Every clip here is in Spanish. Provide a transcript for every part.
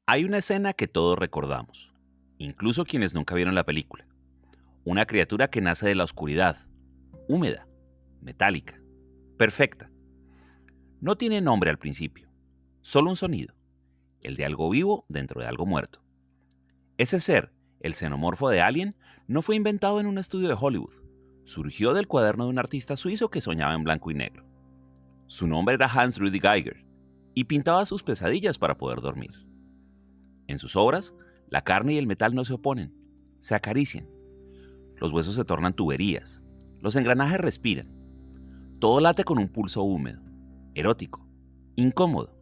Hay una escena que todos recordamos, incluso quienes nunca vieron la película. Una criatura que nace de la oscuridad, húmeda, metálica, perfecta. No tiene nombre al principio, solo un sonido, el de algo vivo dentro de algo muerto. Ese ser, el xenomorfo de Alien, no fue inventado en un estudio de Hollywood. Surgió del cuaderno de un artista suizo que soñaba en blanco y negro. Su nombre era Hans Rudi Geiger y pintaba sus pesadillas para poder dormir. En sus obras, la carne y el metal no se oponen, se acarician. Los huesos se tornan tuberías, los engranajes respiran. Todo late con un pulso húmedo, erótico, incómodo.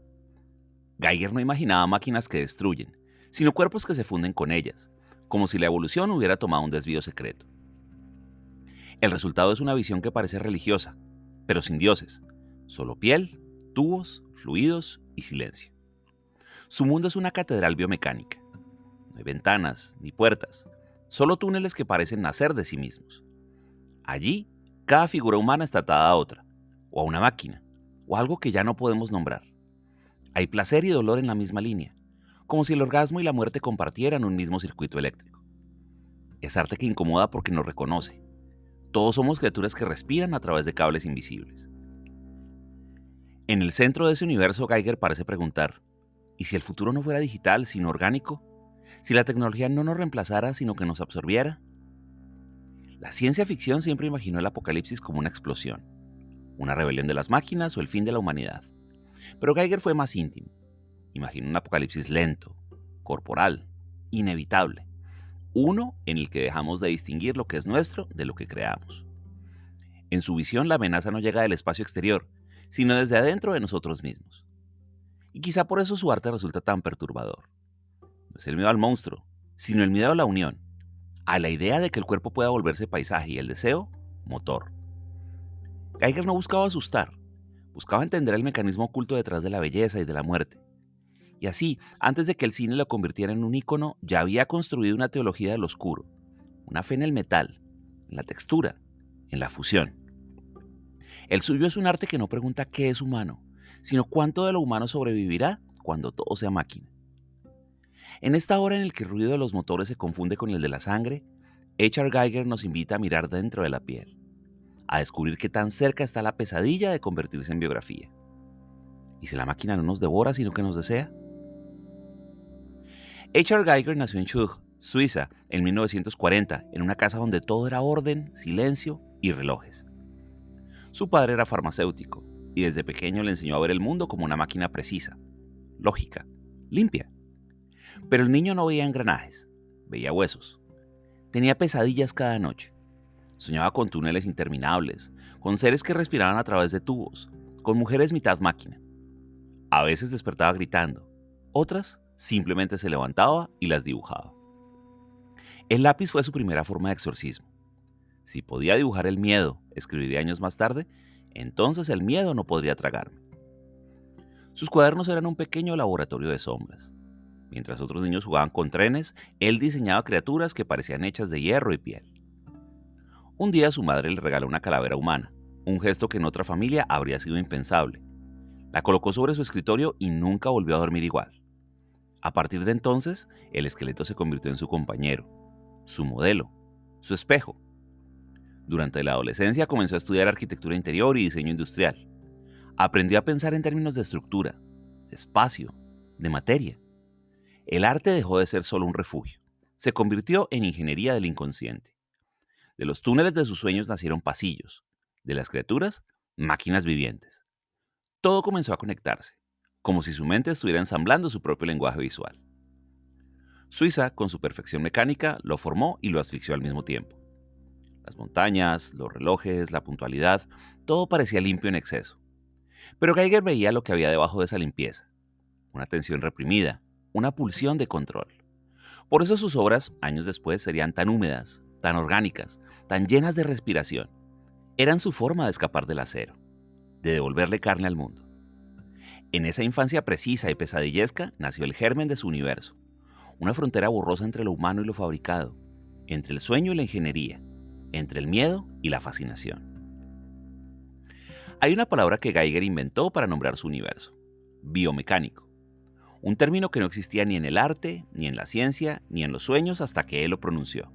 Geiger no imaginaba máquinas que destruyen, sino cuerpos que se funden con ellas, como si la evolución hubiera tomado un desvío secreto. El resultado es una visión que parece religiosa, pero sin dioses, solo piel, tubos, fluidos y silencio. Su mundo es una catedral biomecánica. No hay ventanas ni puertas, solo túneles que parecen nacer de sí mismos. Allí, cada figura humana está atada a otra, o a una máquina, o a algo que ya no podemos nombrar. Hay placer y dolor en la misma línea, como si el orgasmo y la muerte compartieran un mismo circuito eléctrico. Es arte que incomoda porque nos reconoce. Todos somos criaturas que respiran a través de cables invisibles. En el centro de ese universo, Geiger parece preguntar, ¿y si el futuro no fuera digital, sino orgánico? ¿Si la tecnología no nos reemplazara, sino que nos absorbiera? La ciencia ficción siempre imaginó el apocalipsis como una explosión, una rebelión de las máquinas o el fin de la humanidad. Pero Geiger fue más íntimo. Imaginó un apocalipsis lento, corporal, inevitable. Uno en el que dejamos de distinguir lo que es nuestro de lo que creamos. En su visión, la amenaza no llega del espacio exterior, sino desde adentro de nosotros mismos. Y quizá por eso su arte resulta tan perturbador. No es el miedo al monstruo, sino el miedo a la unión, a la idea de que el cuerpo pueda volverse paisaje y el deseo, motor. Geiger no buscaba asustar, buscaba entender el mecanismo oculto detrás de la belleza y de la muerte. Y así, antes de que el cine lo convirtiera en un ícono, ya había construido una teología del oscuro, una fe en el metal, en la textura, en la fusión. El suyo es un arte que no pregunta qué es humano, sino cuánto de lo humano sobrevivirá cuando todo sea máquina. En esta hora en la que el ruido de los motores se confunde con el de la sangre, H.R. Geiger nos invita a mirar dentro de la piel, a descubrir qué tan cerca está la pesadilla de convertirse en biografía. ¿Y si la máquina no nos devora, sino que nos desea? H.R. Geiger nació en Zug, Suiza, en 1940, en una casa donde todo era orden, silencio y relojes. Su padre era farmacéutico y desde pequeño le enseñó a ver el mundo como una máquina precisa, lógica, limpia. Pero el niño no veía engranajes, veía huesos. Tenía pesadillas cada noche. Soñaba con túneles interminables, con seres que respiraban a través de tubos, con mujeres mitad máquina. A veces despertaba gritando, otras simplemente se levantaba y las dibujaba. El lápiz fue su primera forma de exorcismo. Si podía dibujar el miedo, escribiría años más tarde, entonces el miedo no podría tragarme. Sus cuadernos eran un pequeño laboratorio de sombras. Mientras otros niños jugaban con trenes, él diseñaba criaturas que parecían hechas de hierro y piel. Un día su madre le regaló una calavera humana, un gesto que en otra familia habría sido impensable. La colocó sobre su escritorio y nunca volvió a dormir igual. A partir de entonces, el esqueleto se convirtió en su compañero, su modelo, su espejo. Durante la adolescencia comenzó a estudiar arquitectura interior y diseño industrial. Aprendió a pensar en términos de estructura, de espacio, de materia. El arte dejó de ser solo un refugio. Se convirtió en ingeniería del inconsciente. De los túneles de sus sueños nacieron pasillos. De las criaturas, máquinas vivientes. Todo comenzó a conectarse, como si su mente estuviera ensamblando su propio lenguaje visual. Suiza, con su perfección mecánica, lo formó y lo asfixió al mismo tiempo. Las montañas, los relojes, la puntualidad, todo parecía limpio en exceso. Pero Geiger veía lo que había debajo de esa limpieza. Una tensión reprimida, una pulsión de control. Por eso sus obras, años después, serían tan húmedas, tan orgánicas, tan llenas de respiración. Eran su forma de escapar del acero, de devolverle carne al mundo. En esa infancia precisa y pesadillesca nació el germen de su universo, una frontera borrosa entre lo humano y lo fabricado, entre el sueño y la ingeniería, entre el miedo y la fascinación. Hay una palabra que Geiger inventó para nombrar su universo: biomecánico. un término que no existía ni en el arte, ni en la ciencia, ni en los sueños hasta que él lo pronunció.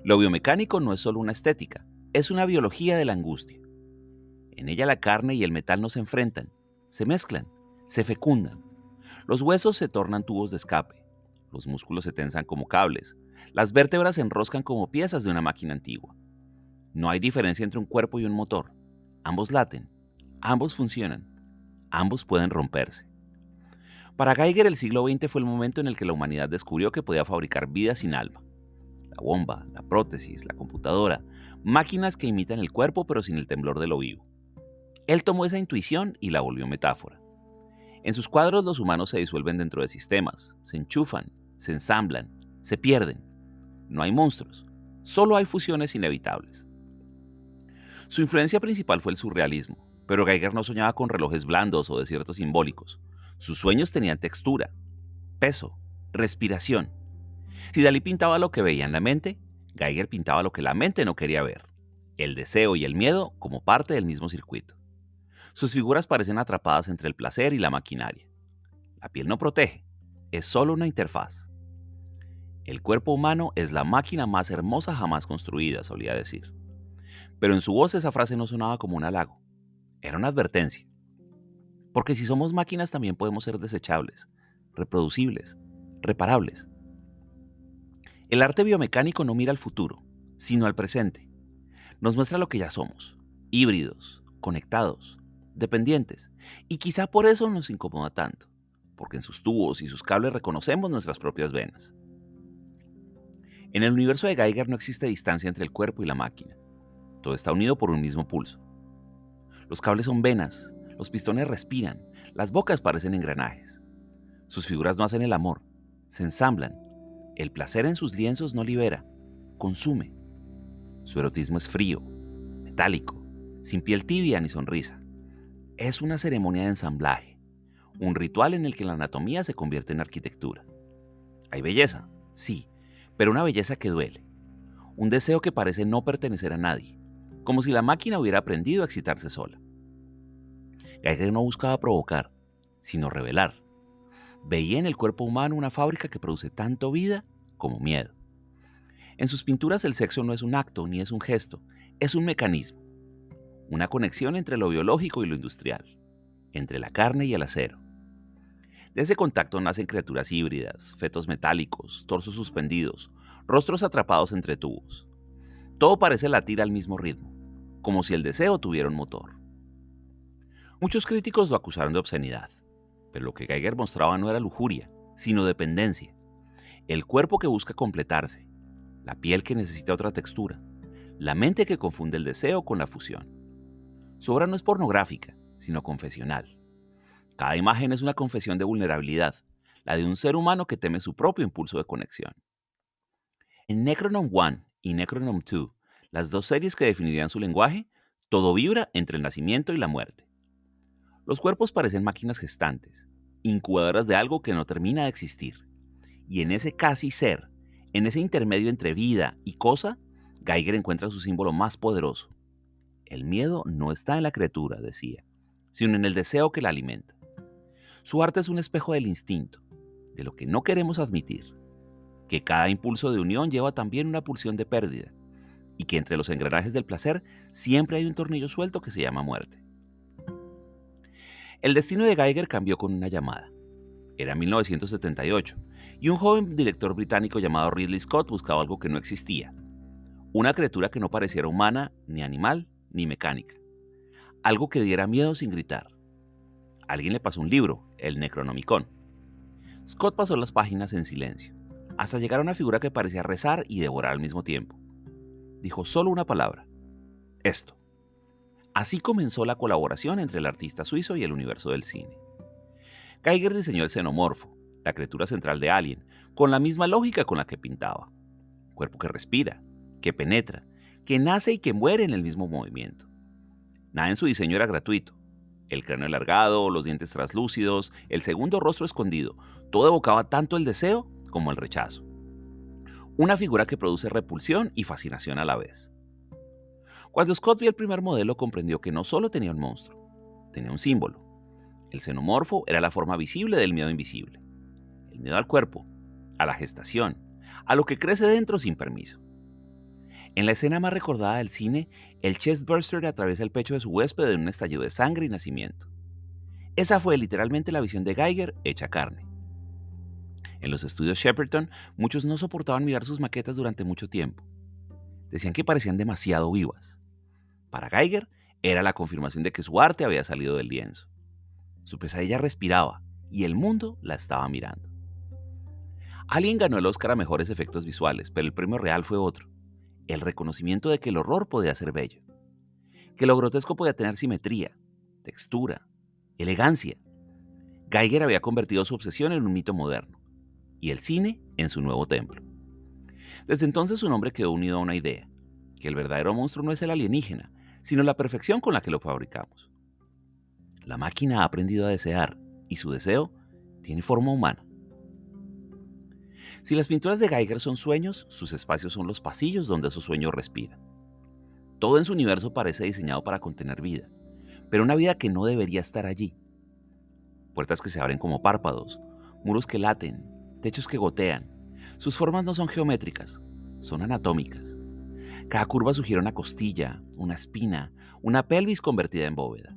Lo biomecánico no es solo una estética, es una biología de la angustia. En ella la carne y el metal no se enfrentan, se mezclan, se fecundan. Los huesos se tornan tubos de escape, los músculos se tensan como cables, las vértebras se enroscan como piezas de una máquina antigua. No hay diferencia entre un cuerpo y un motor. Ambos laten, ambos funcionan, ambos pueden romperse. Para Geiger el siglo XX fue el momento en el que la humanidad descubrió que podía fabricar vida sin alma. La bomba, la prótesis, la computadora, máquinas que imitan el cuerpo pero sin el temblor de lo vivo. Él tomó esa intuición y la volvió metáfora. En sus cuadros los humanos se disuelven dentro de sistemas, se enchufan, se ensamblan, se pierden. No hay monstruos, solo hay fusiones inevitables. Su influencia principal fue el surrealismo, pero Geiger no soñaba con relojes blandos o desiertos simbólicos. Sus sueños tenían textura, peso, respiración. Si Dalí pintaba lo que veía en la mente, Geiger pintaba lo que la mente no quería ver, el deseo y el miedo como parte del mismo circuito. Sus figuras parecen atrapadas entre el placer y la maquinaria. La piel no protege, es solo una interfaz. El cuerpo humano es la máquina más hermosa jamás construida, solía decir. Pero en su voz esa frase no sonaba como un halago, era una advertencia. Porque si somos máquinas también podemos ser desechables, reproducibles, reparables. El arte biomecánico no mira al futuro, sino al presente. Nos muestra lo que ya somos, híbridos, conectados, dependientes, y quizá por eso nos incomoda tanto, porque en sus tubos y sus cables reconocemos nuestras propias venas. En el universo de Geiger no existe distancia entre el cuerpo y la máquina. Todo está unido por un mismo pulso. Los cables son venas, los pistones respiran, las bocas parecen engranajes. Sus figuras no hacen el amor, se ensamblan. El placer en sus lienzos no libera, consume. Su erotismo es frío, metálico, sin piel tibia ni sonrisa. Es una ceremonia de ensamblaje, un ritual en el que la anatomía se convierte en arquitectura. Hay belleza, sí, pero una belleza que duele. Un deseo que parece no pertenecer a nadie, como si la máquina hubiera aprendido a excitarse sola. Geiger no buscaba provocar, sino revelar. Veía en el cuerpo humano una fábrica que produce tanto vida como miedo. En sus pinturas el sexo no es un acto ni es un gesto, es un mecanismo. Una conexión entre lo biológico y lo industrial, entre la carne y el acero. De ese contacto nacen criaturas híbridas, fetos metálicos, torsos suspendidos, rostros atrapados entre tubos. Todo parece latir al mismo ritmo, como si el deseo tuviera un motor. Muchos críticos lo acusaron de obscenidad, pero lo que Geiger mostraba no era lujuria, sino dependencia. El cuerpo que busca completarse, la piel que necesita otra textura, la mente que confunde el deseo con la fusión. Su obra no es pornográfica, sino confesional. Cada imagen es una confesión de vulnerabilidad, la de un ser humano que teme su propio impulso de conexión. En Necronom 1 y Necronom 2, las dos series que definirían su lenguaje, todo vibra entre el nacimiento y la muerte. Los cuerpos parecen máquinas gestantes, incubadoras de algo que no termina de existir. Y en ese casi ser, en ese intermedio entre vida y cosa, Geiger encuentra su símbolo más poderoso. El miedo no está en la criatura, decía, sino en el deseo que la alimenta. Su arte es un espejo del instinto, de lo que no queremos admitir, que cada impulso de unión lleva también una pulsión de pérdida, y que entre los engranajes del placer siempre hay un tornillo suelto que se llama muerte. El destino de Geiger cambió con una llamada. Era 1978, y un joven director británico llamado Ridley Scott buscaba algo que no existía. Una criatura que no pareciera humana, ni animal, ni mecánica. Algo que diera miedo sin gritar. Alguien le pasó un libro, el Necronomicon. Scott pasó las páginas en silencio, hasta llegar a una figura que parecía rezar y devorar al mismo tiempo. Dijo solo una palabra: esto. Así comenzó la colaboración entre el artista suizo y el universo del cine. Geiger diseñó el xenomorfo, la criatura central de Alien, con la misma lógica con la que pintaba. Cuerpo que respira, que penetra, que nace y que muere en el mismo movimiento. Nada en su diseño era gratuito. El cráneo alargado, los dientes traslúcidos, el segundo rostro escondido, todo evocaba tanto el deseo como el rechazo. Una figura que produce repulsión y fascinación a la vez. Cuando Scott vio el primer modelo comprendió que no solo tenía un monstruo, tenía un símbolo. El xenomorfo era la forma visible del miedo invisible. El miedo al cuerpo, a la gestación, a lo que crece dentro sin permiso. En la escena más recordada del cine, el chestburster atraviesa el pecho de su huésped en un estallido de sangre y nacimiento. Esa fue literalmente la visión de Giger hecha carne. En los estudios Shepperton, muchos no soportaban mirar sus maquetas durante mucho tiempo. Decían que parecían demasiado vivas. Para Giger, era la confirmación de que su arte había salido del lienzo. Su pesadilla respiraba y el mundo la estaba mirando. Alien ganó el Oscar a mejores efectos visuales, pero el premio real fue otro: el reconocimiento de que el horror podía ser bello, que lo grotesco podía tener simetría, textura, elegancia. Giger había convertido su obsesión en un mito moderno, y el cine en su nuevo templo. Desde entonces su nombre quedó unido a una idea: que el verdadero monstruo no es el alienígena, sino la perfección con la que lo fabricamos. La máquina ha aprendido a desear, y su deseo tiene forma humana. Si las pinturas de Giger son sueños, sus espacios son los pasillos donde esos sueños respiran. Todo en su universo parece diseñado para contener vida, pero una vida que no debería estar allí. Puertas que se abren como párpados, muros que laten, techos que gotean. Sus formas no son geométricas, son anatómicas. Cada curva sugiere una costilla, una espina, una pelvis convertida en bóveda.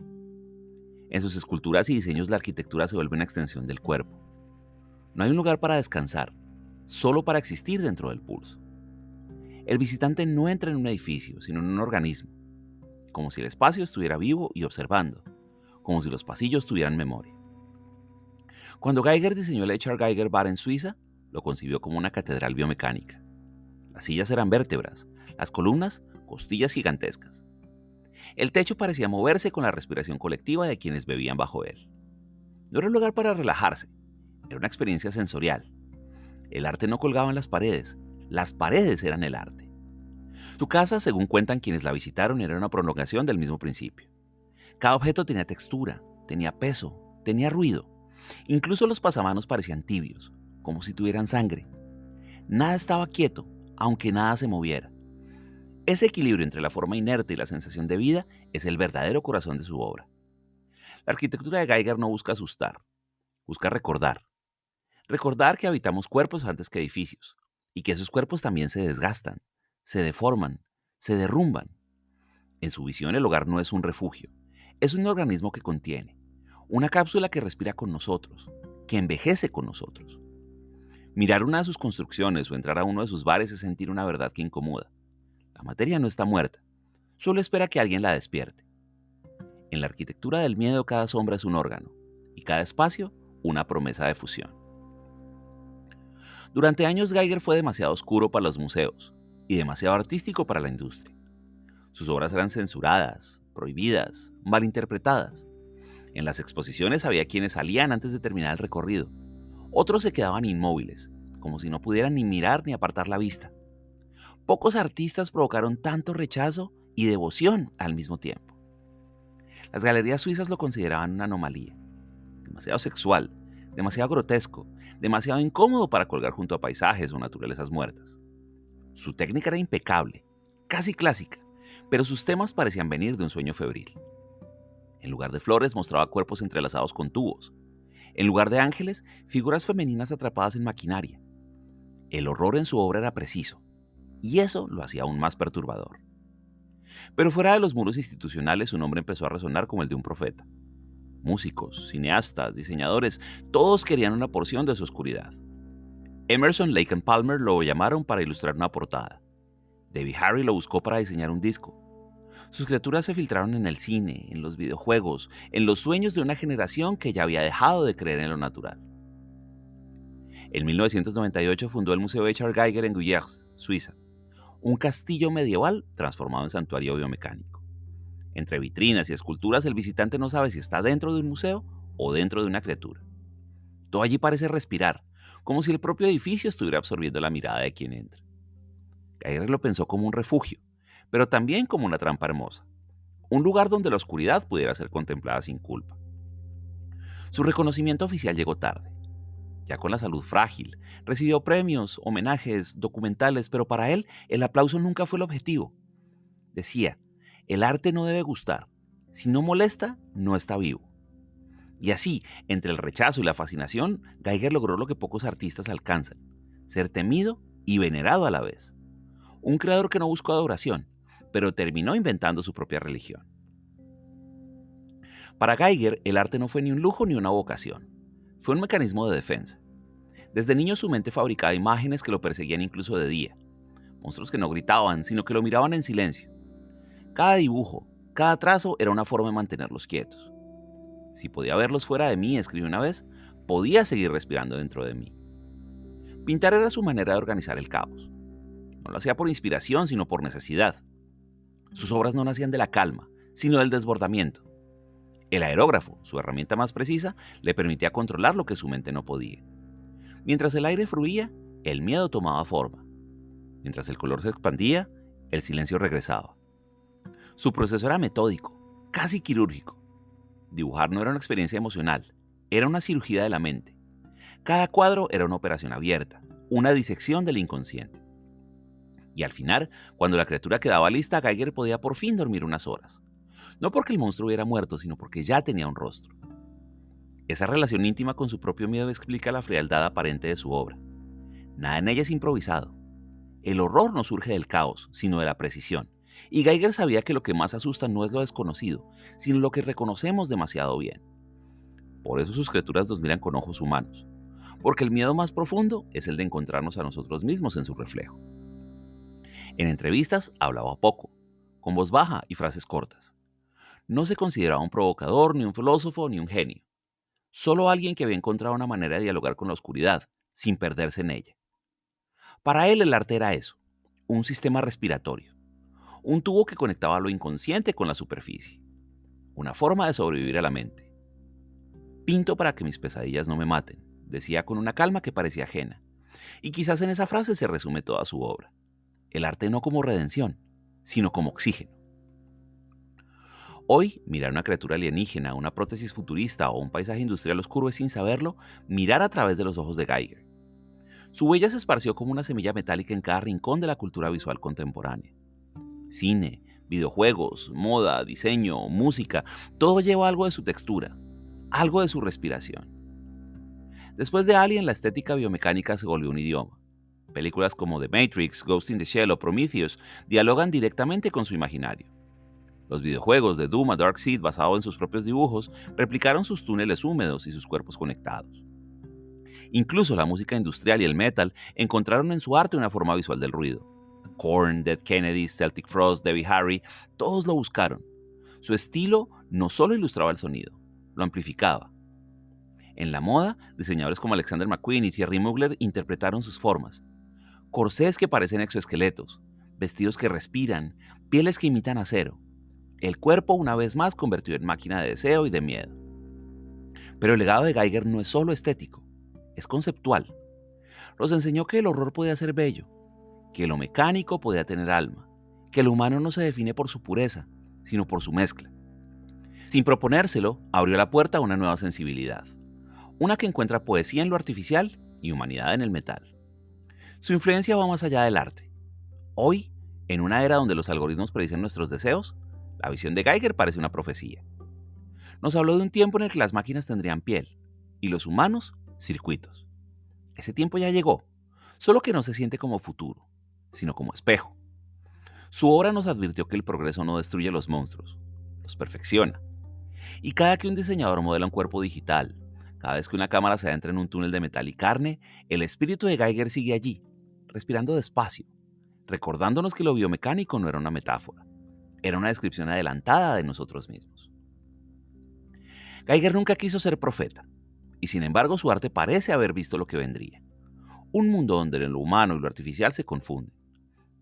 En sus esculturas y diseños la arquitectura se vuelve una extensión del cuerpo. No hay un lugar para descansar, solo para existir dentro del pulso. El visitante no entra en un edificio, sino en un organismo, como si el espacio estuviera vivo y observando, como si los pasillos tuvieran memoria. Cuando Giger diseñó el H.R. Giger Bar en Suiza, lo concibió como una catedral biomecánica. Las sillas eran vértebras, las columnas, costillas gigantescas. El techo parecía moverse con la respiración colectiva de quienes bebían bajo él. No era un lugar para relajarse, era una experiencia sensorial. El arte no colgaba en las paredes eran el arte. Su casa, según cuentan quienes la visitaron, era una prolongación del mismo principio. Cada objeto tenía textura, tenía peso, tenía ruido. Incluso los pasamanos parecían tibios, como si tuvieran sangre. Nada estaba quieto, aunque nada se moviera. Ese equilibrio entre la forma inerte y la sensación de vida es el verdadero corazón de su obra. La arquitectura de Giger no busca asustar, busca recordar. Recordar que habitamos cuerpos antes que edificios, y que esos cuerpos también se desgastan, se deforman, se derrumban. En su visión, el hogar no es un refugio, es un organismo que contiene, una cápsula que respira con nosotros, que envejece con nosotros. Mirar una de sus construcciones o entrar a uno de sus bares es sentir una verdad que incomoda. La materia no está muerta, solo espera que alguien la despierte. En la arquitectura del miedo, cada sombra es un órgano, y cada espacio una promesa de fusión. Durante años Giger fue demasiado oscuro para los museos y demasiado artístico para la industria. Sus obras eran censuradas, prohibidas, malinterpretadas. En las exposiciones había quienes salían antes de terminar el recorrido. Otros se quedaban inmóviles, como si no pudieran ni mirar ni apartar la vista. Pocos artistas provocaron tanto rechazo y devoción al mismo tiempo. Las galerías suizas lo consideraban una anomalía, demasiado sexual, demasiado grotesco, demasiado incómodo para colgar junto a paisajes o naturalezas muertas. Su técnica era impecable, casi clásica, pero sus temas parecían venir de un sueño febril. En lugar de flores mostraba cuerpos entrelazados con tubos. En lugar de ángeles, figuras femeninas atrapadas en maquinaria. El horror en su obra era preciso, y eso lo hacía aún más perturbador. Pero fuera de los muros institucionales, su nombre empezó a resonar como el de un profeta. Músicos, cineastas, diseñadores, todos querían una porción de su oscuridad. Emerson, Lake and Palmer lo llamaron para ilustrar una portada. Debbie Harry lo buscó para diseñar un disco. Sus criaturas se filtraron en el cine, en los videojuegos, en los sueños de una generación que ya había dejado de creer en lo natural. En 1998 fundó el Museo H.R. Giger en Guyers, Suiza, un castillo medieval transformado en santuario biomecánico. Entre vitrinas y esculturas, el visitante no sabe si está dentro de un museo o dentro de una criatura. Todo allí parece respirar, como si el propio edificio estuviera absorbiendo la mirada de quien entra. Giger lo pensó como un refugio, pero también como una trampa hermosa, un lugar donde la oscuridad pudiera ser contemplada sin culpa. Su reconocimiento oficial llegó tarde. Ya con la salud frágil, recibió premios, homenajes, documentales, pero para él el aplauso nunca fue el objetivo. Decía, el arte no debe gustar. Si no molesta, no está vivo. Y así, entre el rechazo y la fascinación, Geiger logró lo que pocos artistas alcanzan: ser temido y venerado a la vez. Un creador que no buscó adoración, pero terminó inventando su propia religión. Para Geiger, el arte no fue ni un lujo ni una vocación. Fue un mecanismo de defensa. Desde niño su mente fabricaba imágenes que lo perseguían incluso de día. Monstruos que no gritaban, sino que lo miraban en silencio. Cada dibujo, cada trazo era una forma de mantenerlos quietos. Si podía verlos fuera de mí, escribió una vez, podía seguir respirando dentro de mí. Pintar era su manera de organizar el caos. No lo hacía por inspiración, sino por necesidad. Sus obras no nacían de la calma, sino del desbordamiento. El aerógrafo, su herramienta más precisa, le permitía controlar lo que su mente no podía. Mientras el aire fluía, el miedo tomaba forma. Mientras el color se expandía, el silencio regresaba. Su proceso era metódico, casi quirúrgico. Dibujar no era una experiencia emocional, era una cirugía de la mente. Cada cuadro era una operación abierta, una disección del inconsciente. Y al final, cuando la criatura quedaba lista, Geiger podía por fin dormir unas horas. No porque el monstruo hubiera muerto, sino porque ya tenía un rostro. Esa relación íntima con su propio miedo explica la frialdad aparente de su obra. Nada en ella es improvisado. El horror no surge del caos, sino de la precisión. Y Geiger sabía que lo que más asusta no es lo desconocido, sino lo que reconocemos demasiado bien. Por eso sus criaturas nos miran con ojos humanos, porque el miedo más profundo es el de encontrarnos a nosotros mismos en su reflejo. En entrevistas hablaba poco, con voz baja y frases cortas. No se consideraba un provocador, ni un filósofo, ni un genio. Solo alguien que había encontrado una manera de dialogar con la oscuridad, sin perderse en ella. Para él el arte era eso, un sistema respiratorio, un tubo que conectaba lo inconsciente con la superficie, una forma de sobrevivir a la mente. Pinto para que mis pesadillas no me maten, decía con una calma que parecía ajena. Y quizás en esa frase se resume toda su obra. El arte no como redención, sino como oxígeno. Hoy, mirar una criatura alienígena, una prótesis futurista o un paisaje industrial oscuro es, sin saberlo, mirar a través de los ojos de Geiger. Su huella se esparció como una semilla metálica en cada rincón de la cultura visual contemporánea. Cine, videojuegos, moda, diseño, música, todo lleva algo de su textura, algo de su respiración. Después de Alien, la estética biomecánica se volvió un idioma. Películas como The Matrix, Ghost in the Shell o Prometheus dialogan directamente con su imaginario. Los videojuegos de Doom a Darkseid, basados en sus propios dibujos, replicaron sus túneles húmedos y sus cuerpos conectados. Incluso la música industrial y el metal encontraron en su arte una forma visual del ruido. Korn, Dead Kennedys, Celtic Frost, Debbie Harry, todos lo buscaron. Su estilo no solo ilustraba el sonido, lo amplificaba. En la moda, diseñadores como Alexander McQueen y Thierry Mugler interpretaron sus formas. Corsés que parecen exoesqueletos, vestidos que respiran, pieles que imitan acero. El cuerpo una vez más convertido en máquina de deseo y de miedo. Pero el legado de Geiger no es solo estético, es conceptual. Nos enseñó que el horror podía ser bello, que lo mecánico podía tener alma, que lo humano no se define por su pureza, sino por su mezcla. Sin proponérselo, abrió la puerta a una nueva sensibilidad, una que encuentra poesía en lo artificial y humanidad en el metal. Su influencia va más allá del arte. Hoy, en una era donde los algoritmos predicen nuestros deseos, la visión de Geiger parece una profecía. Nos habló de un tiempo en el que las máquinas tendrían piel y los humanos circuitos. Ese tiempo ya llegó, solo que no se siente como futuro, sino como espejo. Su obra nos advirtió que el progreso no destruye los monstruos, los perfecciona. Y cada que un diseñador modela un cuerpo digital, cada vez que una cámara se adentra en un túnel de metal y carne, el espíritu de Geiger sigue allí, respirando despacio, recordándonos que lo biomecánico no era una metáfora, era una descripción adelantada de nosotros mismos. Geiger nunca quiso ser profeta, y sin embargo su arte parece haber visto lo que vendría. Un mundo donde lo humano y lo artificial se confunden,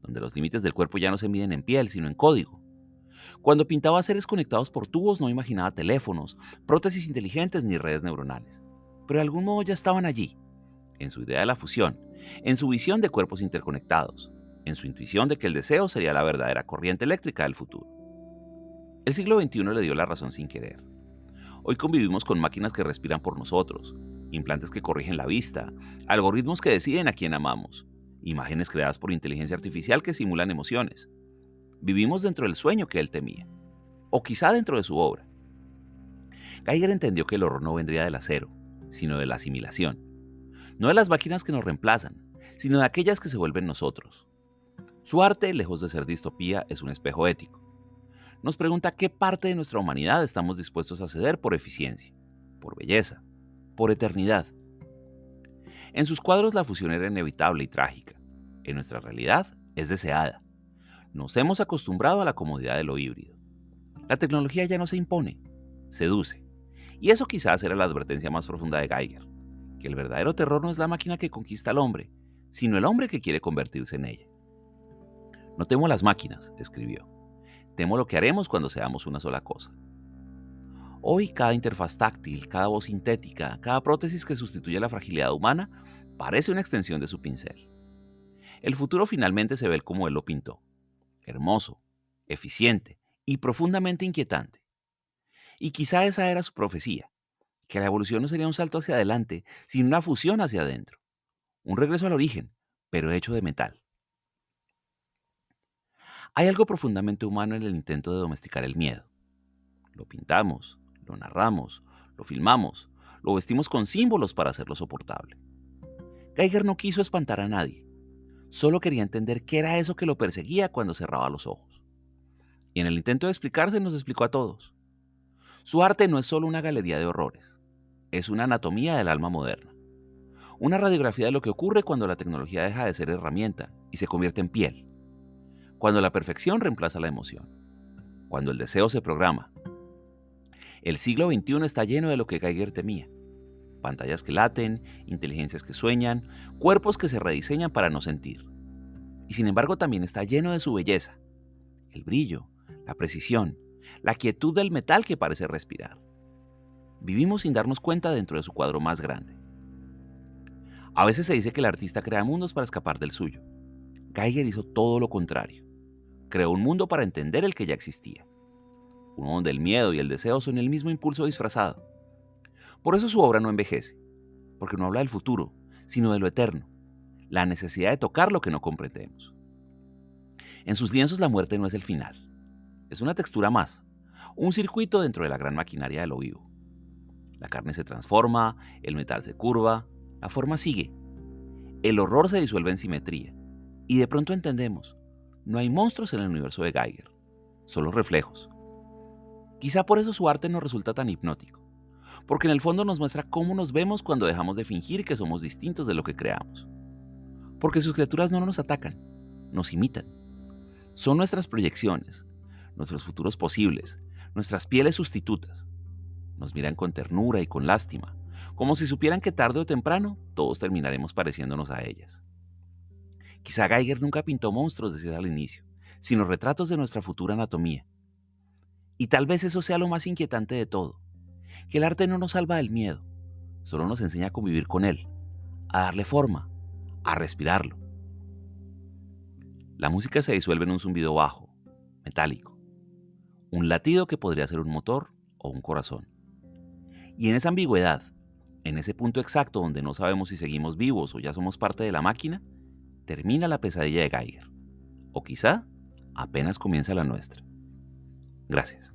donde los límites del cuerpo ya no se miden en piel, sino en código. Cuando pintaba seres conectados por tubos no imaginaba teléfonos, prótesis inteligentes ni redes neuronales. Pero de algún modo ya estaban allí, en su idea de la fusión, en su visión de cuerpos interconectados, en su intuición de que el deseo sería la verdadera corriente eléctrica del futuro. El siglo XXI le dio la razón sin querer. Hoy convivimos con máquinas que respiran por nosotros, implantes que corrigen la vista, algoritmos que deciden a quién amamos, imágenes creadas por inteligencia artificial que simulan emociones. Vivimos dentro del sueño que él temía, o quizá dentro de su obra. Geiger entendió que el horror no vendría del acero, sino de la asimilación. No de las máquinas que nos reemplazan, sino de aquellas que se vuelven nosotros. Su arte, lejos de ser distopía, es un espejo ético. Nos pregunta qué parte de nuestra humanidad estamos dispuestos a ceder por eficiencia, por belleza, por eternidad. En sus cuadros la fusión era inevitable y trágica. En nuestra realidad es deseada. Nos hemos acostumbrado a la comodidad de lo híbrido. La tecnología ya no se impone, seduce. Y eso quizás era la advertencia más profunda de Geiger, que el verdadero terror no es la máquina que conquista al hombre, sino el hombre que quiere convertirse en ella. No temo a las máquinas, escribió. Temo lo que haremos cuando seamos una sola cosa. Hoy cada interfaz táctil, cada voz sintética, cada prótesis que sustituye la fragilidad humana parece una extensión de su pincel. El futuro finalmente se ve como él lo pintó. Hermoso, eficiente y profundamente inquietante. Y quizá esa era su profecía, que la evolución no sería un salto hacia adelante, sino una fusión hacia adentro. Un regreso al origen, pero hecho de metal. Hay algo profundamente humano en el intento de domesticar el miedo. Lo pintamos, lo narramos, lo filmamos, lo vestimos con símbolos para hacerlo soportable. Geiger no quiso espantar a nadie, solo quería entender qué era eso que lo perseguía cuando cerraba los ojos. Y en el intento de explicarse nos explicó a todos. Su arte no es solo una galería de horrores, es una anatomía del alma moderna. Una radiografía de lo que ocurre cuando la tecnología deja de ser herramienta y se convierte en piel. Cuando la perfección reemplaza la emoción. Cuando el deseo se programa. El siglo XXI está lleno de lo que Geiger temía. Pantallas que laten, inteligencias que sueñan, cuerpos que se rediseñan para no sentir. Y sin embargo también está lleno de su belleza. El brillo, la precisión, la quietud del metal que parece respirar. Vivimos sin darnos cuenta dentro de su cuadro más grande. A veces se dice que el artista crea mundos para escapar del suyo. Geiger hizo todo lo contrario. Creó un mundo para entender el que ya existía. Uno donde el miedo y el deseo son el mismo impulso disfrazado. Por eso su obra no envejece, porque no habla del futuro, sino de lo eterno, la necesidad de tocar lo que no comprendemos. En sus lienzos la muerte no es el final, es una textura más, un circuito dentro de la gran maquinaria de lo vivo. La carne se transforma, el metal se curva, la forma sigue. El horror se disuelve en simetría, y de pronto entendemos, no hay monstruos en el universo de Geiger, solo reflejos. Quizá por eso su arte nos resulta tan hipnótico, porque en el fondo nos muestra cómo nos vemos cuando dejamos de fingir que somos distintos de lo que creamos. Porque sus criaturas no nos atacan, nos imitan. Son nuestras proyecciones, nuestros futuros posibles, nuestras pieles sustitutas. Nos miran con ternura y con lástima, como si supieran que tarde o temprano todos terminaremos pareciéndonos a ellas. Quizá Geiger nunca pintó monstruos desde el inicio, sino retratos de nuestra futura anatomía. Y tal vez eso sea lo más inquietante de todo, que el arte no nos salva del miedo, solo nos enseña a convivir con él, a darle forma, a respirarlo. La música se disuelve en un zumbido bajo, metálico, un latido que podría ser un motor o un corazón. Y en esa ambigüedad, en ese punto exacto donde no sabemos si seguimos vivos o ya somos parte de la máquina, termina la pesadilla de Geiger. O quizá apenas comienza la nuestra. Gracias.